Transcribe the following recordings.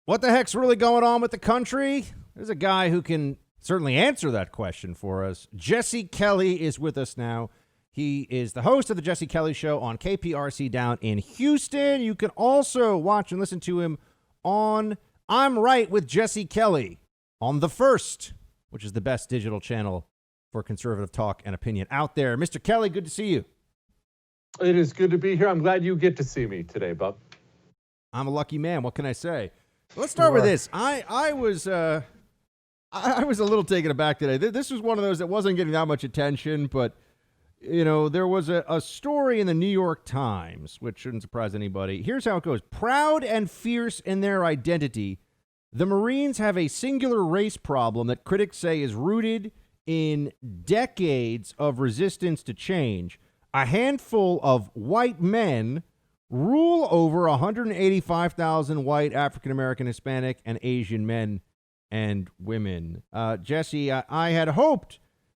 What the heck's really going on with the country? There's a guy who can certainly answer that question for us. Jesse Kelly is with us now. He is the host of the Jesse Kelly Show on KPRC down in Houston. You can also watch and listen to him on I'm Right with Jesse Kelly on The First, which is the best digital channel for conservative talk and opinion out there. Mr. Kelly, good to see you. It is good to be here. I'm glad you get to see me today, Bub. I'm a lucky man. What can I say? Let's start with this. I was a little taken aback today. This was one of those that wasn't getting that much attention, but you know, there was a story in the New York Times, which shouldn't surprise anybody. Here's how it goes. Proud and fierce in their identity, the Marines have a singular race problem that critics say is rooted in decades of resistance to change. A handful of white men rule over 185,000 white, African-American, Hispanic, and Asian men and women. Jesse, I had hoped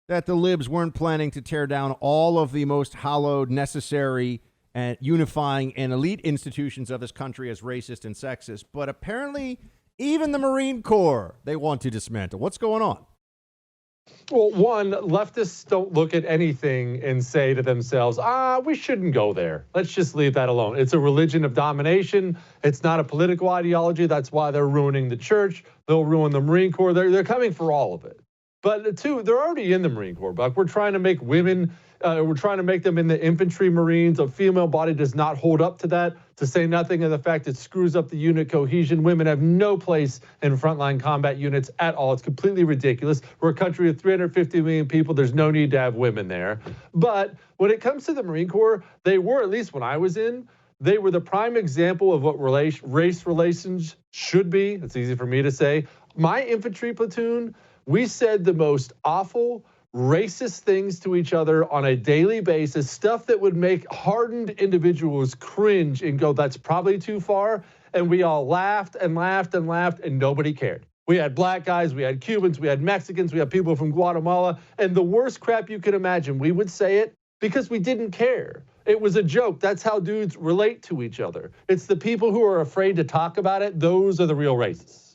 that the libs weren't planning to tear down all of the most hallowed, necessary, and unifying and elite institutions of this country as racist and sexist, but apparently even the Marine Corps they want to dismantle. What's going on? Well, one, leftists don't look at anything and say to themselves, we shouldn't go there. Let's just leave that alone. It's a religion of domination. It's not a political ideology. That's why they're ruining the church. They'll ruin the Marine Corps. They're coming for all of it. But two, they're already in the Marine Corps, Buck. We're trying to make women, we're trying to make them in the infantry Marines. A female body does not hold up to that, to say nothing of the fact it screws up the unit cohesion. Women have no place in frontline combat units at all. It's completely ridiculous. We're a country of 350 million people. There's no need to have women there. But when it comes to the Marine Corps, they were, at least when I was in, they were the prime example of what race relations should be. It's easy for me to say. My infantry platoon, we said the most awful, racist things to each other on a daily basis, stuff that would make hardened individuals cringe and go, that's probably too far. And we all laughed and laughed and laughed, and nobody cared. We had black guys, we had Cubans, we had Mexicans, we had people from Guatemala, and the worst crap you could imagine. We would say it because we didn't care. It was a joke. That's how dudes relate to each other. It's the people who are afraid to talk about it. Those are the real racists.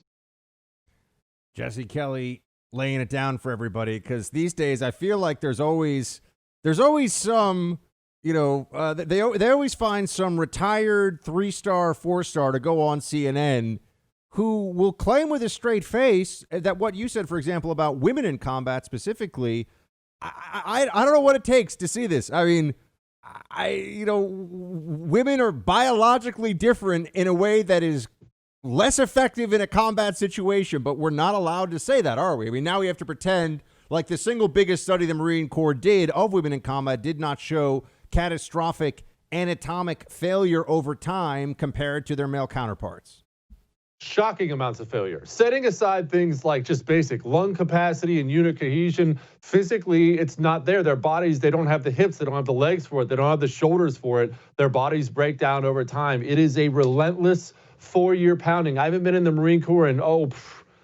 Jesse Kelly laying it down for everybody, because these days I feel like there's always some, you know, they always find some retired 3-star, 4-star to go on CNN who will claim with a straight face that what you said, for example, about women in combat specifically, I don't know what it takes to see this. I mean, women are biologically different in a way that is less effective in a combat situation, but we're not allowed to say that, are we? I mean, now we have to pretend like the single biggest study the Marine Corps did of women in combat did not show catastrophic anatomic failure over time compared to their male counterparts. Shocking amounts of failure. Setting aside things like just basic lung capacity and unit cohesion, physically, it's not there. Their bodies, they don't have the hips, they don't have the legs for it, they don't have the shoulders for it. Their bodies break down over time. It is a relentless 4-year pounding. I haven't been in the Marine Corps in,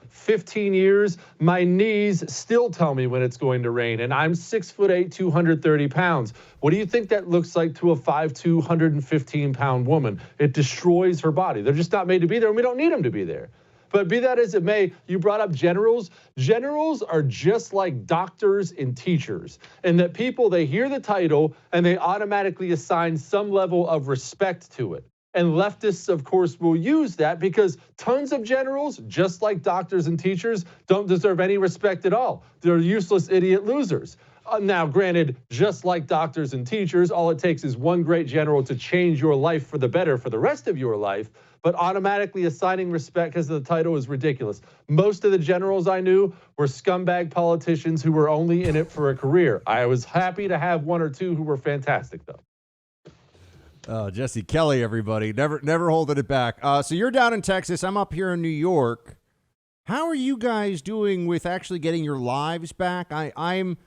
15 years. My knees still tell me when it's going to rain, and I'm 6'8", 230 pounds. What do you think that looks like to a 5'2", 115-pound woman? It destroys her body. They're just not made to be there, and we don't need them to be there. But be that as it may, you brought up generals. Generals are just like doctors and teachers, and that people, they hear the title and they automatically assign some level of respect to it. And leftists, of course, will use that because tons of generals, just like doctors and teachers, don't deserve any respect at all. They're useless idiot losers. Now, granted, just like doctors and teachers, all it takes is one great general to change your life for the better for the rest of your life. But automatically assigning respect because of the title is ridiculous. Most of the generals I knew were scumbag politicians who were only in it for a career. I was happy to have one or two who were fantastic, though. Jesse Kelly, everybody, never holding it back. So you're down in Texas. I'm up here in New York. How are you guys doing with actually getting your lives back? I'm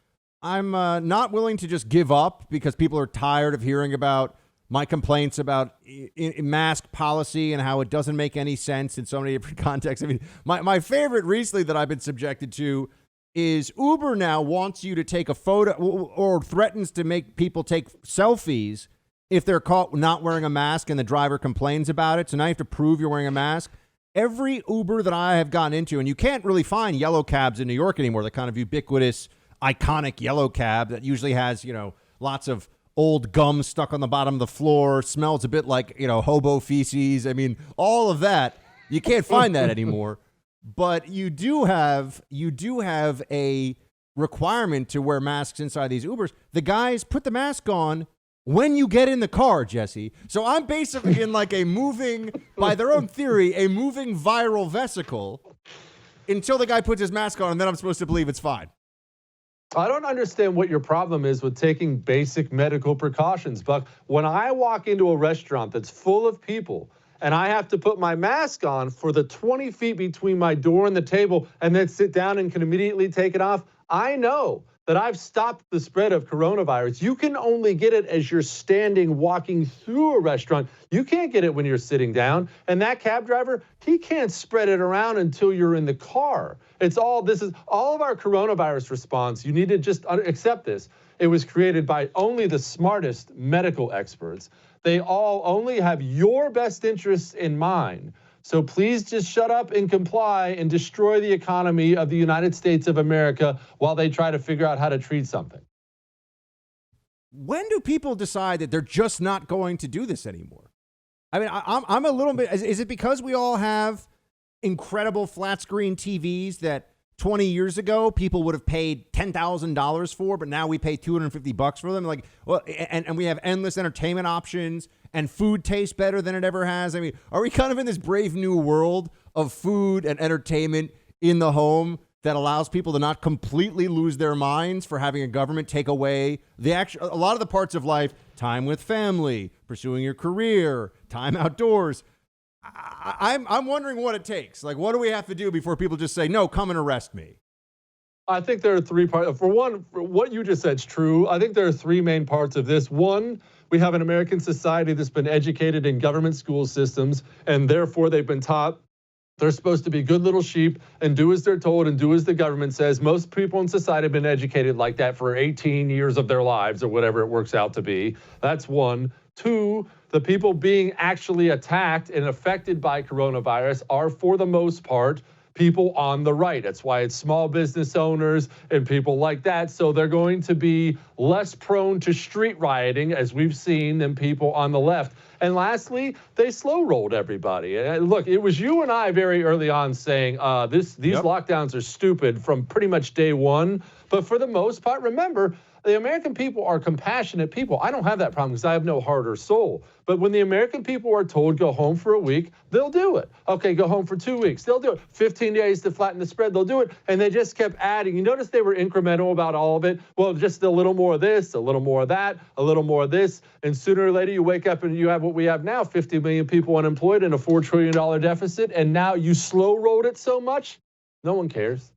not willing to just give up because people are tired of hearing about my complaints about mask policy and how it doesn't make any sense in so many different contexts. I mean, my favorite recently that I've been subjected to is Uber now wants you to take a photo or threatens to make people take selfies if they're caught not wearing a mask and the driver complains about it. So now you have to prove you're wearing a mask. every Uber that I have gotten into, and you can't really find yellow cabs in New York anymore, the kind of ubiquitous, iconic yellow cab that usually has, lots of old gum stuck on the bottom of the floor, smells a bit like, hobo feces. I mean, all of that. You can't find that anymore. But you do have a requirement to wear masks inside these Ubers. The guys put the mask on when you get in the car, Jesse. So I'm basically in like by their own theory, a moving viral vesicle until the guy puts his mask on, and then I'm supposed to believe it's fine. I don't understand what your problem is with taking basic medical precautions, Buck. When I walk into a restaurant that's full of people and I have to put my mask on for the 20 feet between my door and the table and then sit down and can immediately take it off, I know that I've stopped the spread of coronavirus. You can only get it as you're standing, walking through a restaurant. You can't get it when you're sitting down. And that cab driver, he can't spread it around until you're in the car. This is all of our coronavirus response. You need to just accept this. It was created by only the smartest medical experts. They all only have your best interests in mind. So please just shut up and comply and destroy the economy of the United States of America while they try to figure out how to treat something. When do people decide that they're just not going to do this anymore? I mean, I'm a little bit, is it because we all have incredible flat screen TVs that 20 years ago people would have paid $10,000 for, but now we pay $250 for them? Like, well, and we have endless entertainment options, and food tastes better than it ever has. I mean, are we kind of in this brave new world of food and entertainment in the home that allows people to not completely lose their minds for having a government take away a lot of the parts of life, time with family, pursuing your career, time outdoors? I'm wondering what it takes. Like, what do we have to do before people just say, no, come and arrest me? I think there are three parts. For one, what you just said is true. I think there are three main parts of this. One, we have an American society that's been educated in government school systems, and therefore they've been taught they're supposed to be good little sheep and do as they're told and do as the government says. Most people in society have been educated like that for 18 years of their lives or whatever it works out to be. That's one. Two, the people being actually attacked and affected by coronavirus are, for the most part, people on the right. That's why it's small business owners and people like that. So they're going to be less prone to street rioting, as we've seen, than people on the left. And lastly, they slow rolled everybody. Look, it was you and I very early on saying these lockdowns are stupid from pretty much day one. But for the most part, remember, the American people are compassionate people. I don't have that problem because I have no heart or soul. But when the American people are told go home for a week, they'll do it. Okay, go home for 2 weeks. They'll do it. 15 days to flatten the spread, they'll do it. And they just kept adding. You notice they were incremental about all of it. Well, just a little more of this, a little more of that, a little more of this. And sooner or later, you wake up and you have what we have now, 50 million people unemployed and a $4 trillion deficit. And now you slow rolled it so much, no one cares.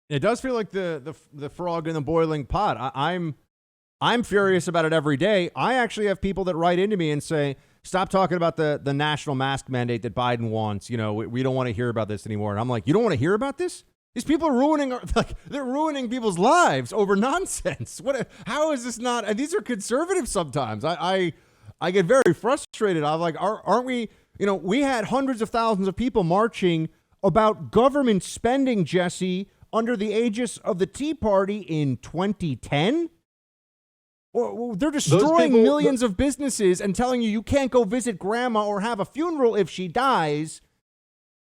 It does feel like the frog in the boiling pot. I'm furious about it every day. I actually have people that write into me and say, stop talking about the national mask mandate that Biden wants. We don't want to hear about this anymore. And I'm like, you don't want to hear about this? These people are they're ruining people's lives over nonsense. How is this not? And these are conservatives sometimes. I get very frustrated. I'm like, aren't we, we had hundreds of thousands of people marching about government spending, Jesse, under the aegis of the Tea Party in 2010? They're destroying millions of businesses and telling you can't go visit grandma or have a funeral if she dies.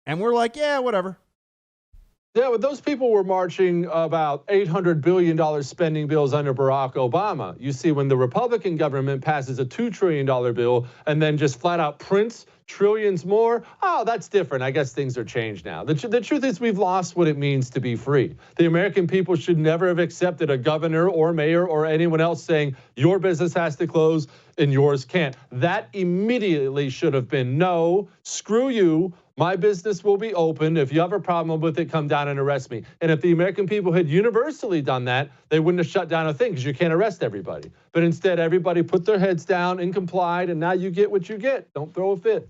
And we're like, yeah, whatever. Yeah, but those people were marching about $800 billion spending bills under Barack Obama. You see, when the Republican government passes a $2 trillion bill and then just flat out prints trillions more, oh, that's different. I guess things are changed now. The truth is we've lost what it means to be free. The American people should never have accepted a governor or mayor or anyone else saying your business has to close and yours can't. That immediately should have been, no, screw you. My business will be open. If you have a problem with it, come down and arrest me. And if the American people had universally done that, they wouldn't have shut down a thing because you can't arrest everybody. But instead, everybody put their heads down and complied, and now you get what you get. Don't throw a fit.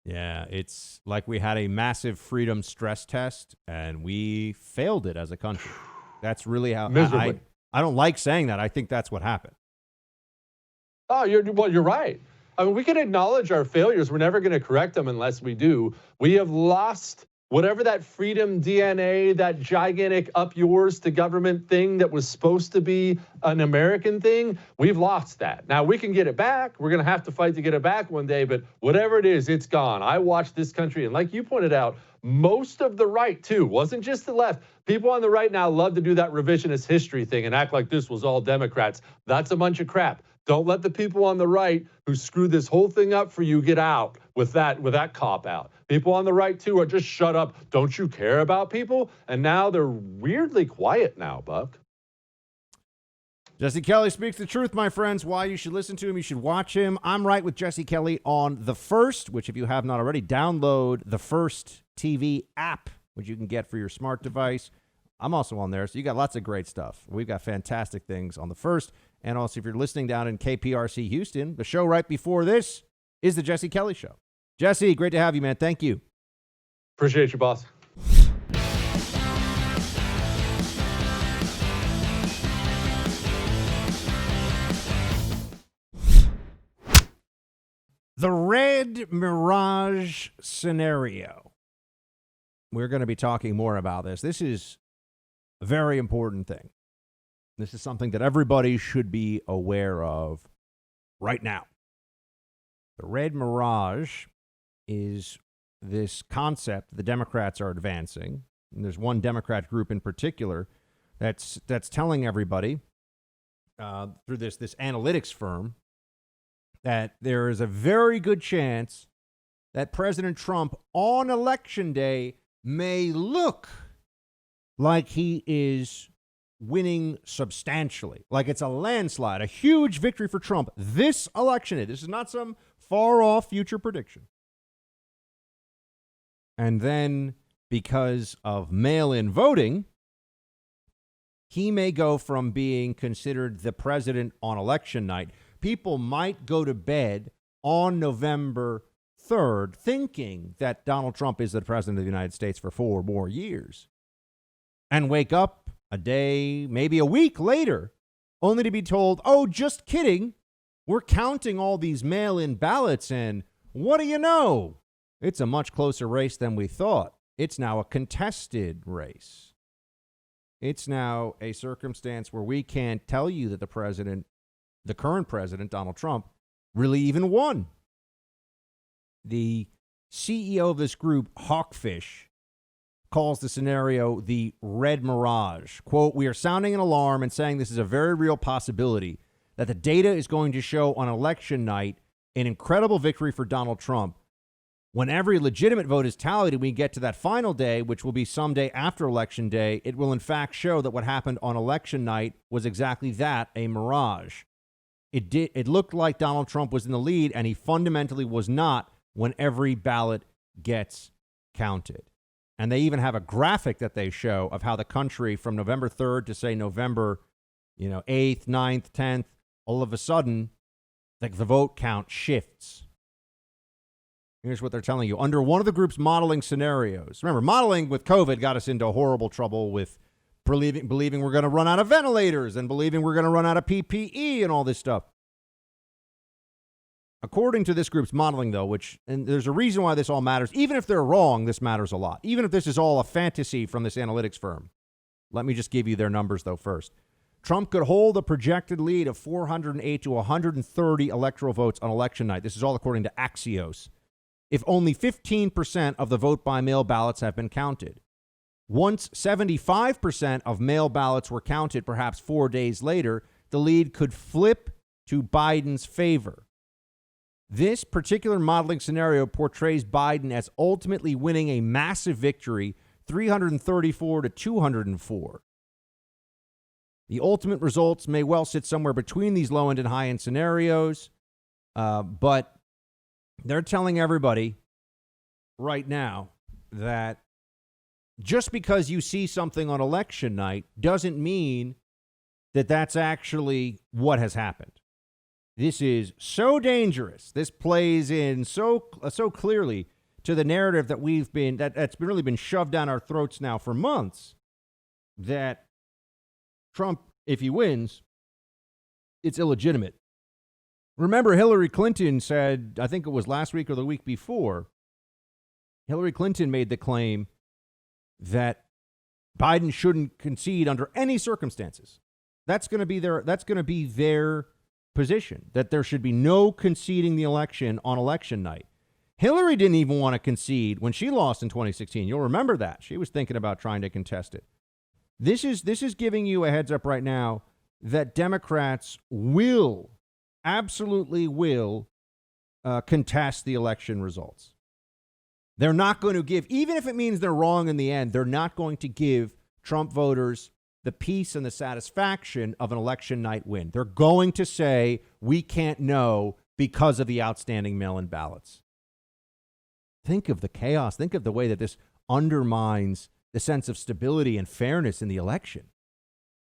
Yeah, it's like we had a massive freedom stress test, and we failed it as a country. That's really how I don't like saying that. I think that's what happened. Oh, you're right. I mean, we can acknowledge our failures. We're never going to correct them unless we do. We have lost whatever that freedom DNA, that gigantic up yours to government thing that was supposed to be an American thing. We've lost that. Now we can get it back. We're going to have to fight to get it back one day, but whatever it is, it's gone. I watched this country, and like you pointed out, most of the right too, wasn't just the left. People on the right now love to do that revisionist history thing and act like this was all Democrats. That's a bunch of crap. Don't let the people on the right who screwed this whole thing up for you get out with that cop out. People on the right too are just shut up. Don't you care about people? And now they're weirdly quiet now, Buck. Jesse Kelly speaks the truth, my friends. Why you should listen to him, you should watch him. I'm right with Jesse Kelly on The First, which if you have not already, download The First TV app, which you can get for your smart device. I'm also on there, so you got lots of great stuff. We've got fantastic things on The First. And also, if you're listening down in KPRC Houston, the show right before this is the Jesse Kelly Show. Jesse, great to have you, man. Thank you. Appreciate you, boss. The Red Mirage scenario. We're going to be talking more about this. This is a very important thing. This is something that everybody should be aware of right now. The Red Mirage is this concept the Democrats are advancing. And there's one Democrat group in particular that's telling everybody through this analytics firm that there is a very good chance that President Trump on Election Day may look like he is winning substantially, like it's a landslide, a huge victory for Trump this election day. This is not some far-off future prediction. And then, because of mail-in voting, he may go from being considered the president on election night. People might go to bed on November 3rd thinking that Donald Trump is the president of the United States for 4 more years and wake up a day, maybe a week later, only to be told, oh, just kidding. We're counting all these mail-in ballots, and what do you know? It's a much closer race than we thought. It's now a contested race. It's now a circumstance where we can't tell you that the current president, Donald Trump, really even won. The CEO of this group, Hawkfish, calls the scenario the Red Mirage. Quote, we are sounding an alarm and saying this is a very real possibility that the data is going to show on election night an incredible victory for Donald Trump. When every legitimate vote is tallied and we get to that final day, which will be someday after Election Day, it will in fact show that what happened on election night was exactly that, a mirage. It looked like Donald Trump was in the lead, and he fundamentally was not when every ballot gets counted. And they even have a graphic that they show of how the country from November 3rd to, say, November 8th, 9th, 10th, all of a sudden, the vote count shifts. Here's what they're telling you. Under one of the group's modeling scenarios, remember, modeling with COVID got us into horrible trouble with believing we're going to run out of ventilators and believing we're going to run out of PPE and all this stuff. According to this group's modeling, though, and there's a reason why this all matters. Even if they're wrong, this matters a lot. Even if this is all a fantasy from this analytics firm. Let me just give you their numbers, though, first. Trump could hold a projected lead of 408 to 130 electoral votes on election night. This is all according to Axios. If only 15% of the vote-by-mail ballots have been counted. Once 75% of mail ballots were counted, perhaps 4 days later, the lead could flip to Biden's favor. This particular modeling scenario portrays Biden as ultimately winning a massive victory, 334 to 204. The ultimate results may well sit somewhere between these low-end and high-end scenarios, but they're telling everybody right now that just because you see something on election night doesn't mean that that's actually what has happened. This is so dangerous. This plays in so clearly to the narrative that that's really been shoved down our throats now for months, that Trump, if he wins, it's illegitimate. Remember, Hillary Clinton said, I think it was last week or the week before, Hillary Clinton made the claim that Biden shouldn't concede under any circumstances. That's going to be their position, that there should be no conceding the election on election night. Hillary didn't even want to concede when she lost in 2016. You'll remember that. She was thinking about trying to contest it. This is giving you a heads up right now that Democrats absolutely will contest the election results. They're not going to give, even if it means they're wrong in the end, they're not going to give Trump voters the peace and the satisfaction of an election night win. They're going to say, we can't know because of the outstanding mail-in ballots. Think of the chaos. Think of the way that this undermines the sense of stability and fairness in the election.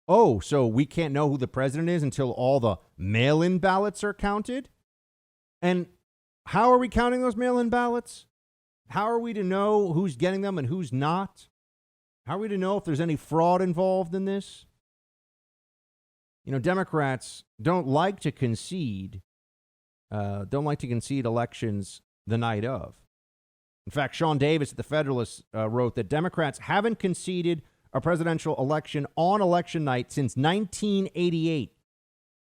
Oh, so we can't know who the president is until all the mail-in ballots are counted? And how are we counting those mail-in ballots? How are we to know who's getting them and who's not? How are we to know if there's any fraud involved in this? You know, Democrats don't like to concede elections the night of. In fact, Sean Davis at the Federalist wrote that Democrats haven't conceded a presidential election on election night since 1988.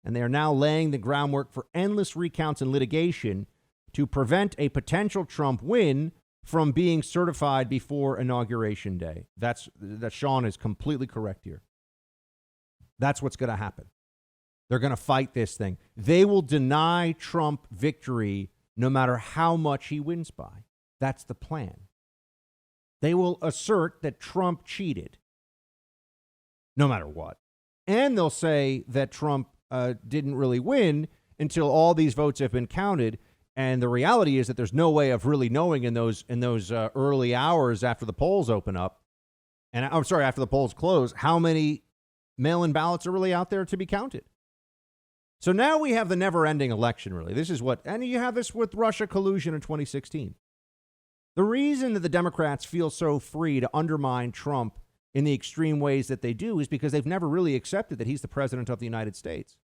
And they are now laying the groundwork for endless recounts and litigation to prevent a potential Trump win from being certified before Inauguration Day. That Sean is completely correct here. That's what's going to happen. They're going to fight this thing. They will deny Trump victory no matter how much he wins by. That's the plan. They will assert that Trump cheated no matter what. And they'll say that Trump didn't really win until all these votes have been counted. And the reality is that there's no way of really knowing in those early hours after the polls open up, and I'm sorry, after the polls close, how many mail-in ballots are really out there to be counted. So now we have the never-ending election, really. This is what, and you have this with Russia collusion in 2016. The reason that the Democrats feel so free to undermine Trump in the extreme ways that they do is because they've never really accepted that he's the president of the United States.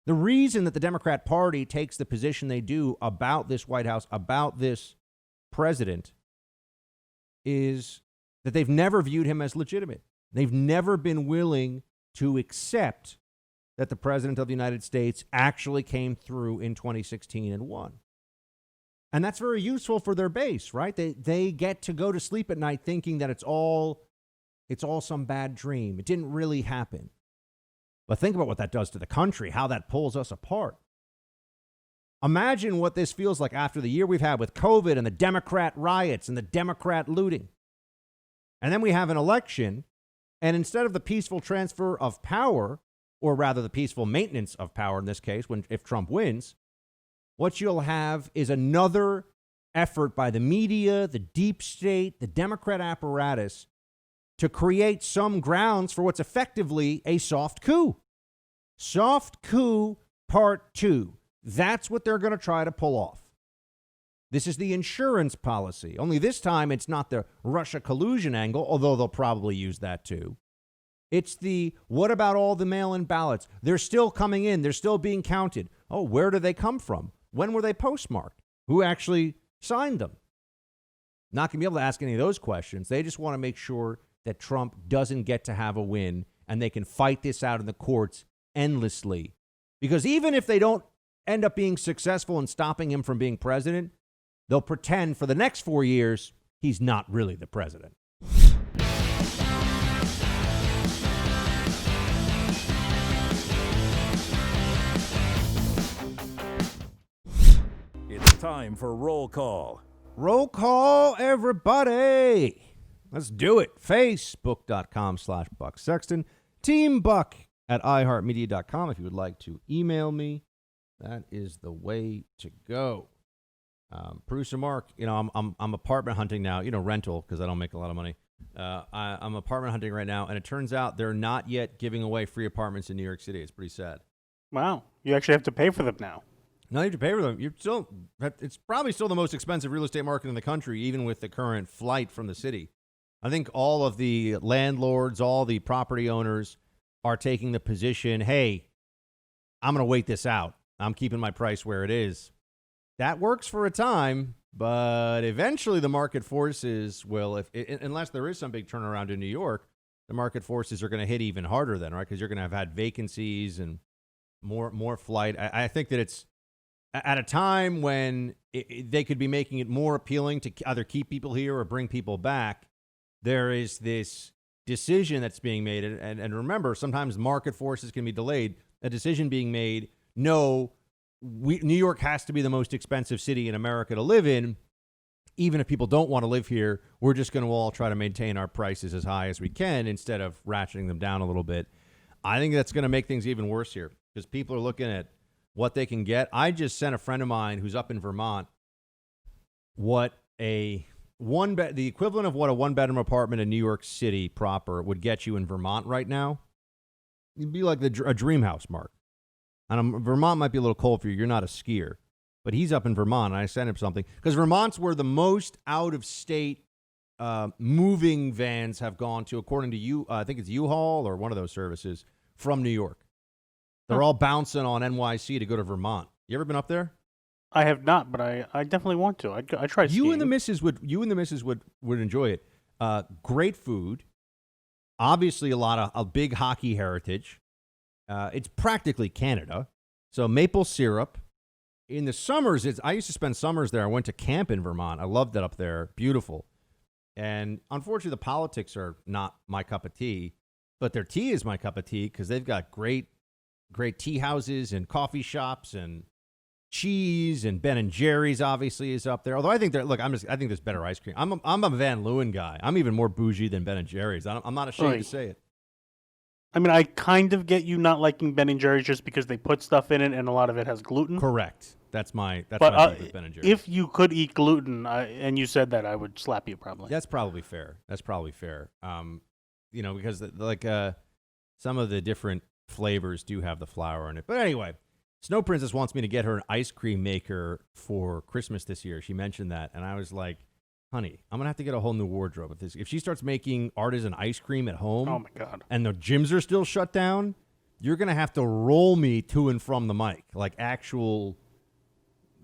The reason that the Democrat Party takes the position they do about this White House, about this president, is that they've never viewed him as legitimate. They've never been willing to accept that the president of the United States actually came through in 2016 and won. And that's very useful for their base, right? They get to go to sleep at night thinking that it's all some bad dream. It didn't really happen. But think about what that does to the country, how that pulls us apart. Imagine what this feels like after the year we've had with COVID and the Democrat riots and the Democrat looting. And then we have an election, and instead of the peaceful transfer of power, or rather the peaceful maintenance of power in this case, if Trump wins, what you'll have is another effort by the media, the deep state, the Democrat apparatus to create some grounds for what's effectively a soft coup. Soft coup part 2. That's what they're going to try to pull off. This is the insurance policy. Only this time it's not the Russia collusion angle, although they'll probably use that too. It's the, what about all the mail-in ballots? They're still coming in. They're still being counted. Oh, where do they come from? When were they postmarked? Who actually signed them? Not going to be able to ask any of those questions. They just want to make sure that Trump doesn't get to have a win, and they can fight this out in the courts endlessly. Because even if they don't end up being successful in stopping him from being president, they'll pretend for the next 4 years he's not really the president. It's time for roll call. Roll call, everybody. Let's do it. Facebook.com/Buck Sexton. Team Buck at iHeartMedia.com. If you would like to email me, that is the way to go. Producer Mark, I'm apartment hunting now. Rental, because I don't make a lot of money. I'm apartment hunting right now, and it turns out they're not yet giving away free apartments in New York City. It's pretty sad. Wow, you actually have to pay for them now. No, you have to pay for them. It's probably still the most expensive real estate market in the country, even with the current flight from the city. I think all of the landlords, all the property owners are taking the position, hey, I'm going to wait this out. I'm keeping my price where it is. That works for a time, but eventually the market forces will, unless there is some big turnaround in New York, the market forces are going to hit even harder then, right? Because you're going to have had vacancies and more flight. I think that it's at a time when they could be making it more appealing to either keep people here or bring people back. There is this decision that's being made. And remember, sometimes market forces can be delayed. A decision being made, no, New York has to be the most expensive city in America to live in. Even if people don't want to live here, we're just going to all try to maintain our prices as high as we can instead of ratcheting them down a little bit. I think that's going to make things even worse here because people are looking at what they can get. I just sent a friend of mine who's up in Vermont what the equivalent of what a one-bedroom apartment in New York City proper would get you in Vermont right now. It'd be like a dream house, Mark. And Vermont might be a little cold for you. You're not a skier. But he's up in Vermont, and I sent him something. Because Vermont's where the most out-of-state moving vans have gone to, according to I think it's U-Haul or one of those services, from New York. They're all bouncing on NYC to go to Vermont. You ever been up there? I have not, but I definitely want to. I tried skiing. You and the missus would enjoy it. Great food. Obviously, a big hockey heritage. It's practically Canada. So maple syrup. In the summers, I used to spend summers there. I went to camp in Vermont. I loved it up there. Beautiful. And unfortunately, the politics are not my cup of tea. But their tea is my cup of tea because they've got great tea houses and coffee shops and cheese, and Ben & Jerry's obviously is up there. Although I think I think there's better ice cream. I'm a Van Leeuwen guy. I'm even more bougie than Ben & Jerry's. I'm not ashamed to say it. I mean, I kind of get you not liking Ben & Jerry's just because they put stuff in it and a lot of it has gluten. Correct. That's my beef with Ben & Jerry's. If you could eat gluten, and you said that, I would slap you probably. That's probably fair. Because some of the different flavors do have the flour in it. But anyway, Snow Princess wants me to get her an ice cream maker for Christmas this year. She mentioned that, and I was like, honey, I'm going to have to get a whole new wardrobe with this. If she starts making artisan ice cream at home, oh my God, and the gyms are still shut down, you're going to have to roll me to and from the mic, like actual,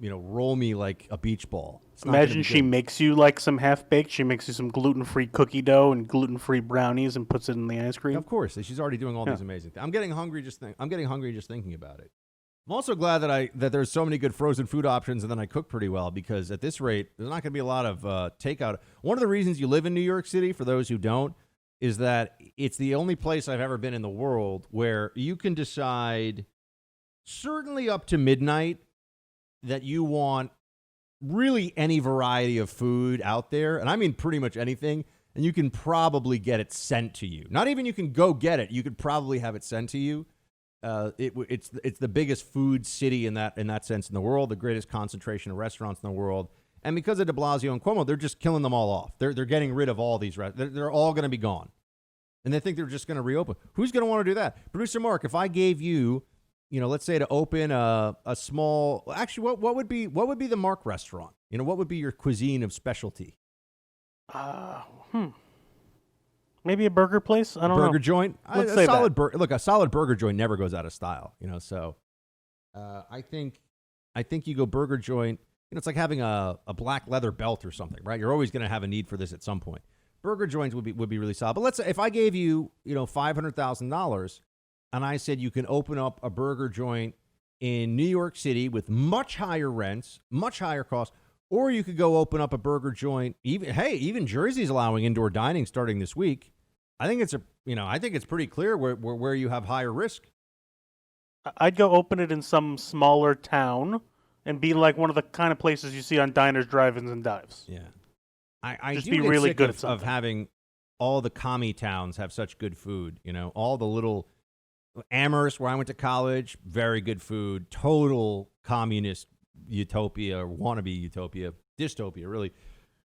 roll me like a beach ball. Imagine she makes you like some half-baked. She makes you some gluten-free cookie dough and gluten-free brownies and puts it in the ice cream. Of course. She's already doing all these amazing things. I'm getting hungry just thinking about it. I'm also glad that there's so many good frozen food options and then I cook pretty well because at this rate, there's not going to be a lot of takeout. One of the reasons you live in New York City, for those who don't, is that it's the only place I've ever been in the world where you can decide, certainly up to midnight, that you want really any variety of food out there. And I mean pretty much anything. And you can probably get it sent to you. Not even you can go get it. You could probably have it sent to you. It's the biggest food city in that sense in the world, the greatest concentration of restaurants in the world. And because of de Blasio and Cuomo, they're just killing them all off. They're getting rid of all these restaurants. They're all going to be gone. And they think they're just going to reopen. Who's going to want to do that? Producer Mark, if I gave you, let's say to open a small, actually, what would be the Mark restaurant? What would be your cuisine of specialty? Maybe a burger place? I don't know. Burger joint? Let's say that. Look, a solid burger joint never goes out of style, so I think you go burger joint. It's like having a black leather belt or something, right? You're always going to have a need for this at some point. Burger joints would be really solid. But let's say if I gave you, $500,000 and I said you can open up a burger joint in New York City with much higher rents, much higher costs, or you could go open up a burger joint. Even Jersey's allowing indoor dining starting this week. I think it's pretty clear where you have higher risk. I'd go open it in some smaller town and be like one of the kind of places you see on diners, drive-ins, and dives. Yeah, I just do be get really sick good of having all the commie towns have such good food. All the little Amherst, where I went to college, very good food. Total communist utopia or wannabe utopia, dystopia, really.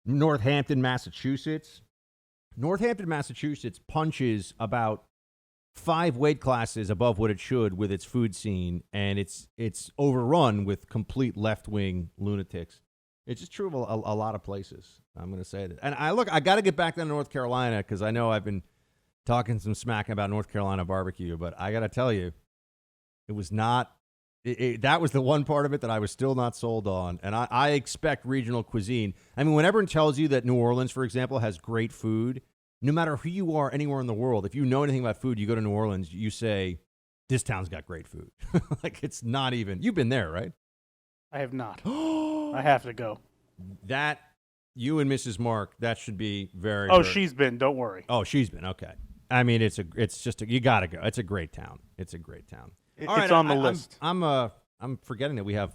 Northampton, Massachusetts punches about 5 weight classes above what it should with its food scene, and it's overrun with complete left-wing lunatics. It's just true of a lot of places. I'm going to say that. And I got to get back down to North Carolina because I know I've been talking some smack about North Carolina barbecue, but I got to tell you, it was not That was the one part of it that I was still not sold on. And I expect regional cuisine. I mean, when everyone tells you that New Orleans, for example, has great food, no matter who you are anywhere in the world, if you know anything about food, you go to New Orleans, you say, this town's got great food. Like, it's not even. You've been there, right? I have not. I have to go. That, you and Mrs. Mark, that should be very. Oh, very, she's been. Don't worry. Oh, she's been. Okay. I mean, it's just you got to go. It's a great town. It's a great town. All right, It's on the list. I'm forgetting that we have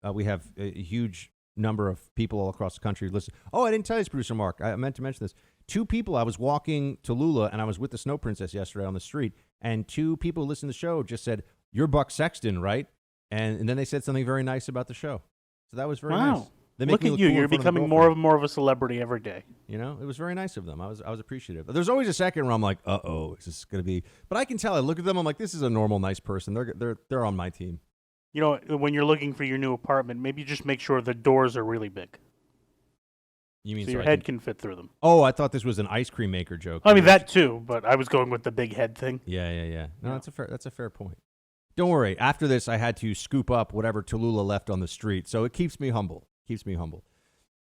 a huge number of people all across the country listen. Oh, I didn't tell you this, Producer Mark. I meant to mention this. 2 people. I was walking to Lula, and I was with the Snow Princess yesterday on the street, and 2 people who listened to the show just said, "You're Buck Sexton, right?" And then they said something very nice about the show. So that was very nice. They make Look me at you. cool in You're front of the becoming girlfriend. more of a celebrity every day. You know, it was very nice of them. I was appreciative. There's always a second where I'm like, uh-oh, is this going to be? But I can tell. I look at them. I'm like, this is a normal, nice person. They're on my team. You know, when you're looking for your new apartment, maybe just make sure the doors are really big, You mean so your head can fit through them. Oh, I thought this was an ice cream maker joke. I mean that too, but I was going with the big head thing. Yeah. No, that's a fair point. Don't worry. After this, I had to scoop up whatever Tallulah left on the street, so it keeps me humble.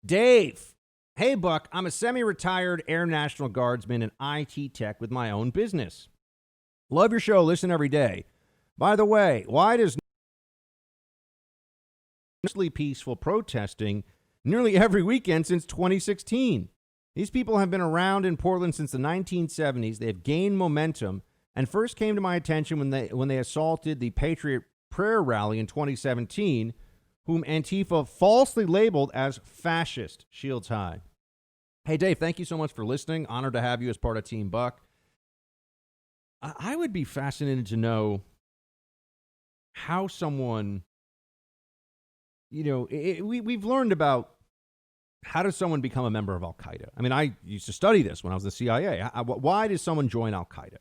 Dave, hey Buck, I'm a semi-retired Air National Guardsman and IT tech with my own business. Love your show. Listen every day. By the way, why does peaceful protesting nearly every weekend since 2016? These people have been around in Portland since the 1970s. They have gained momentum and first came to my attention when they assaulted the Patriot Prayer Rally in 2017, whom Antifa falsely labeled as fascist. Shields high. Hey, Dave, thank you so much for listening. Honored to have you as part of Team Buck. I would be fascinated to know how someone, we've learned about how does someone become a member of Al-Qaeda? I mean, I used to study this when I was in the CIA. Why does someone join Al-Qaeda?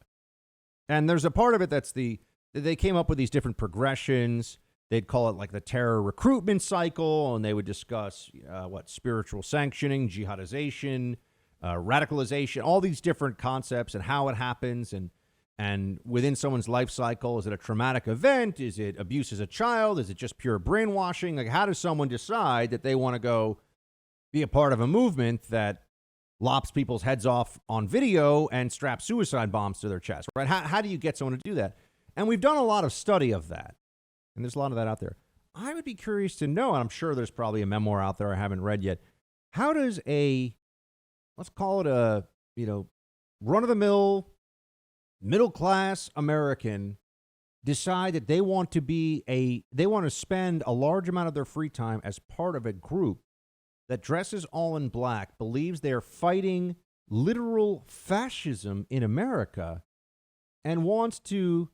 And there's a part of it they came up with these different progressions. They'd call it like the terror recruitment cycle, and they would discuss spiritual sanctioning, jihadization, radicalization, all these different concepts and how it happens. And within someone's life cycle, is it a traumatic event? Is it abuse as a child? Is it just pure brainwashing? Like, how does someone decide that they want to go be a part of a movement that lops people's heads off on video and straps suicide bombs to their chest, right? How do you get someone to do that? And we've done a lot of study of that. And there's a lot of that out there. I would be curious to know, and I'm sure there's probably a memoir out there I haven't read yet. How does let's call it a, run-of-the-mill, middle-class American decide that they want to spend a large amount of their free time as part of a group that dresses all in black, believes they're fighting literal fascism in America, and wants to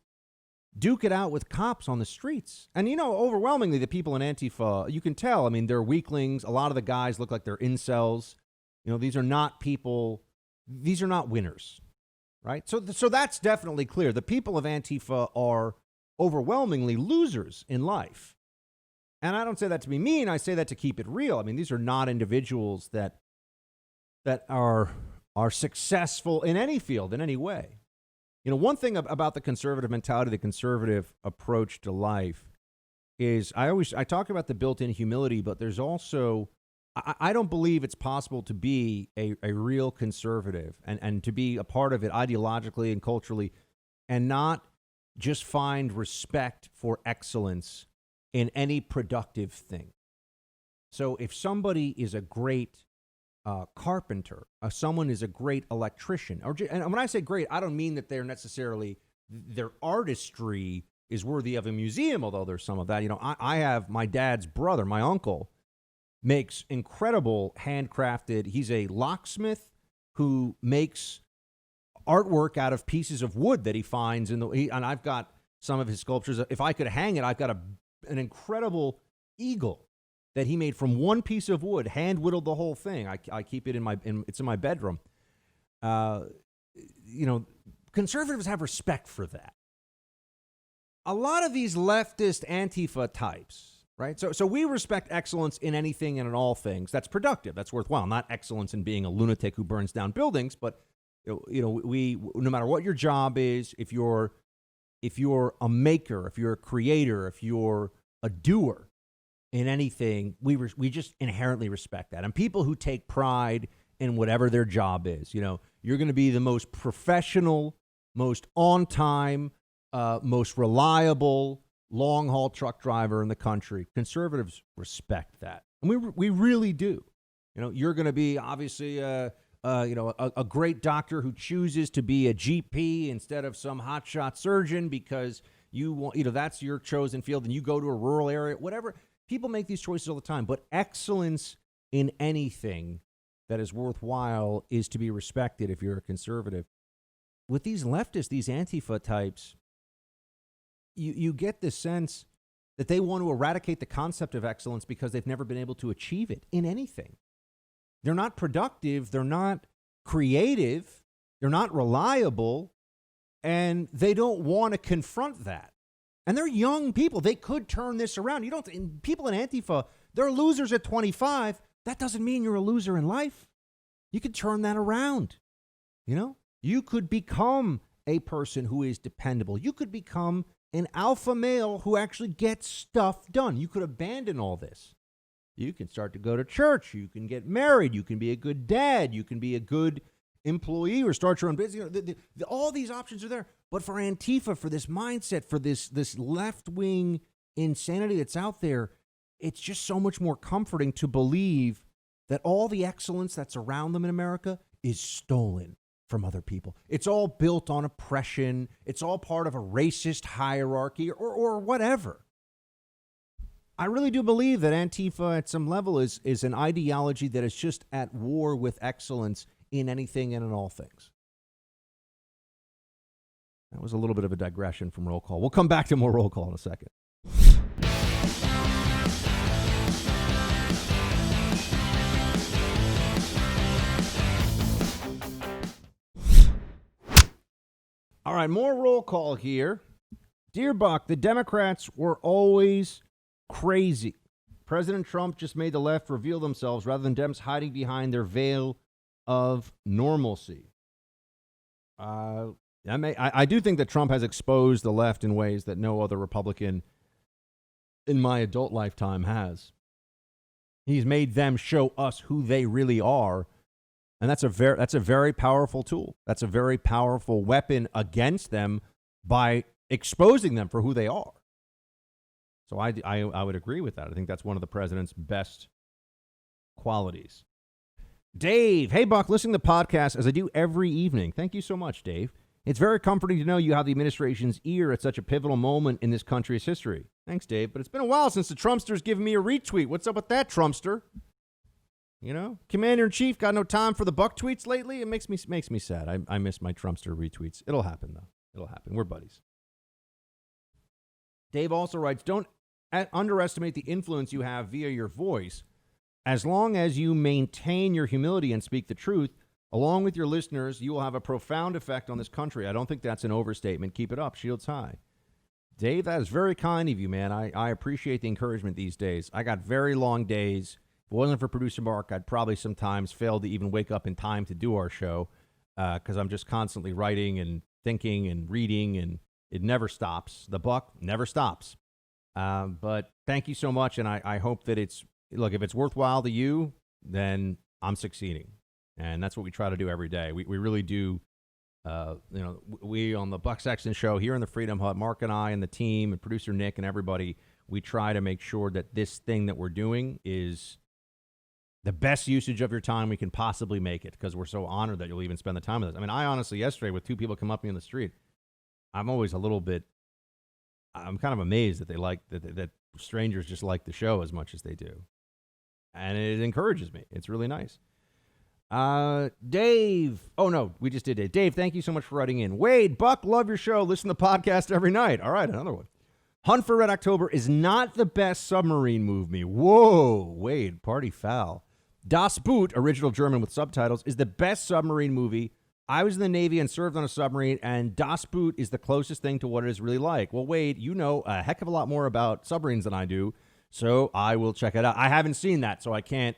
duke it out with cops on the streets? And, overwhelmingly, the people in Antifa, you can tell, I mean, they're weaklings. A lot of the guys look like they're incels. These are not winners, right? So that's definitely clear. The people of Antifa are overwhelmingly losers in life. And I don't say that to be mean. I say that to keep it real. I mean, these are not individuals that are successful in any field, in any way. One thing about the conservative mentality, the conservative approach to life is I talk about the built-in humility, but there's also, I don't believe it's possible to be a real conservative and to be a part of it ideologically and culturally and not just find respect for excellence in any productive thing. So if somebody is a great carpenter, someone is a great electrician, and when I say great, I don't mean that they're necessarily, their artistry is worthy of a museum, although there's some of that. I have my dad's brother, my uncle, makes incredible handcrafted, he's a locksmith who makes artwork out of pieces of wood that he finds and I've got some of his sculptures. If I could hang it, I've got an incredible eagle that he made from one piece of wood, hand whittled the whole thing. I keep it it's in my bedroom. Conservatives have respect for that. A lot of these leftist Antifa types, right? So we respect excellence in anything and in all things. That's productive. That's worthwhile. Not excellence in being a lunatic who burns down buildings, but we no matter what your job is, if you're if you're a maker, if you're a creator, if you're a doer in anything, we just inherently respect that. And people who take pride in whatever their job is, you're going to be the most professional, most on time, most reliable long-haul truck driver in the country. Conservatives respect that. And we really do. You're going to be obviously a great doctor who chooses to be a GP instead of some hotshot surgeon because you want, that's your chosen field, and you go to a rural area, whatever. People make these choices all the time, but excellence in anything that is worthwhile is to be respected if you're a conservative. With these leftists, these Antifa types, you get the sense that they want to eradicate the concept of excellence because they've never been able to achieve it in anything. They're not productive, they're not creative, they're not reliable, and they don't want to confront that. And they're young people. They could turn this around. People in Antifa, they're losers at 25. That doesn't mean you're a loser in life. You could turn that around. You could become a person who is dependable. You could become an alpha male who actually gets stuff done. You could abandon all this. You can start to go to church. You can get married. You can be a good dad. You can be a good employee or start your own business. All these options are there. But for Antifa, for this mindset, for this left-wing insanity that's out there, it's just so much more comforting to believe that all the excellence that's around them in America is stolen from other people. It's all built on oppression. It's all part of a racist hierarchy or whatever. I really do believe that Antifa at some level is an ideology that is just at war with excellence in anything and in all things. That was a little bit of a digression from roll call. We'll come back to more roll call in a second. All right, more roll call here. Dear Buck, the Democrats were always crazy. President Trump just made the left reveal themselves rather than Dems hiding behind their veil of normalcy. I do think that Trump has exposed the left in ways that no other Republican in my adult lifetime has. He's made them show us who they really are. And that's a very powerful tool. That's a very powerful weapon against them by exposing them for who they are. So I would agree with that. I think that's one of the president's best qualities. Dave, hey Buck, listening to the podcast as I do every evening. Thank you so much, Dave. It's very comforting to know you have the administration's ear at such a pivotal moment in this country's history. Thanks, Dave. But it's been a while since the Trumpster's given me a retweet. What's up with that, Trumpster? Commander-in-Chief got no time for the Buck tweets lately. It makes me sad. I miss my Trumpster retweets. It'll happen, though. It'll happen. We're buddies. Dave also writes, don't underestimate the influence you have via your voice. As long as you maintain your humility and speak the truth, along with your listeners, you will have a profound effect on this country. I don't think that's an overstatement. Keep it up. Shields high. Dave, that is very kind of you, man. I appreciate the encouragement these days. I got very long days. If it wasn't for producer Mark, I'd probably sometimes fail to even wake up in time to do our show because I'm just constantly writing and thinking and reading, and it never stops. The buck never stops. But thank you so much, and I hope that if it's worthwhile to you, then I'm succeeding. And that's what we try to do every day. We really do. We on the Buck Sexton show here in the Freedom Hut, Mark and I and the team and producer Nick and everybody, we try to make sure that this thing that we're doing is the best usage of your time we can possibly make it, because we're so honored that you'll even spend the time with us. I mean, I honestly, yesterday, with two people come up to me on the street, I'm always I'm kind of amazed that they like, that strangers just like the show as much as they do. And it encourages me. It's really nice. Dave. Oh, no, we just did Dave. Dave, thank you so much for writing in. Wade, Buck, love your show. Listen to the podcast every night. All right, another one. Hunt for Red October is not the best submarine movie. Whoa, Wade, party foul. Das Boot, original German with subtitles, is the best submarine movie. I was in the Navy and served on a submarine, and Das Boot is the closest thing to what it is really like. Well, Wade, you know a heck of a lot more about submarines than I do, so I will check it out. I haven't seen that, so I can't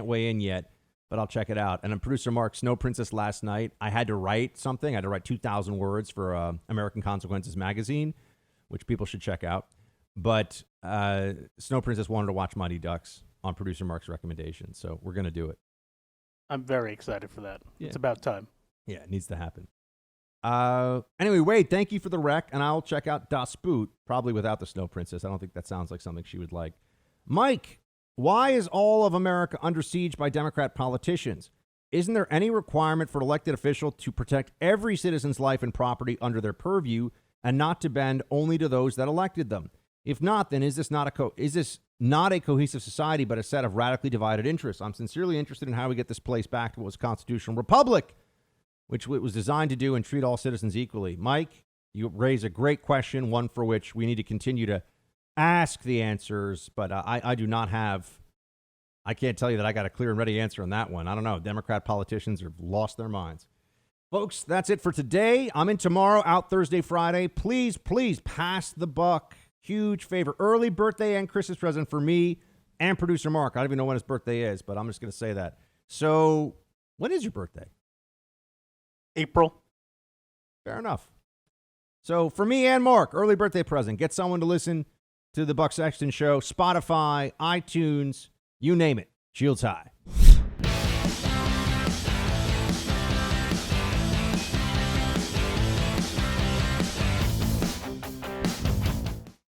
weigh in yet. but I'll check it out. And then producer Mark, Snow Princess last night, I had to write something. I had to write 2,000 words for American Consequences magazine, which people should check out. But Snow Princess wanted to watch Mighty Ducks on producer Mark's recommendation, so we're going to do it. I'm very excited for that. Yeah. It's about time. Yeah, it needs to happen. Anyway, Wade, thank you for the rec, and I'll check out Das Boot, probably without the Snow Princess. I don't think that sounds like something she would like. Mike, why is all of America under siege by Democrat politicians? Isn't there any requirement for an elected official to protect every citizen's life and property under their purview and not to bend only to those that elected them? If not, then is this not a cohesive society, but a set of radically divided interests? I'm sincerely interested in how we get this place back to what was a constitutional republic, which it was designed to do and treat all citizens equally. Mike, you raise a great question, one for which we need to continue to ask the answers, but I do not have, I can't tell you that I got a clear and ready answer on that one. I don't know. Democrat politicians have lost their minds. Folks, that's it for today. I'm in tomorrow, out Thursday, Friday. Please, please pass the buck. Huge favor. Early birthday and Christmas present for me and producer Mark. I don't even know when his birthday is, but I'm just going to say that. So, when is your birthday? April. Fair enough. So, for me and Mark, early birthday present. Get someone to listen to the Buck Sexton Show, Spotify, iTunes, you name it. Shields high.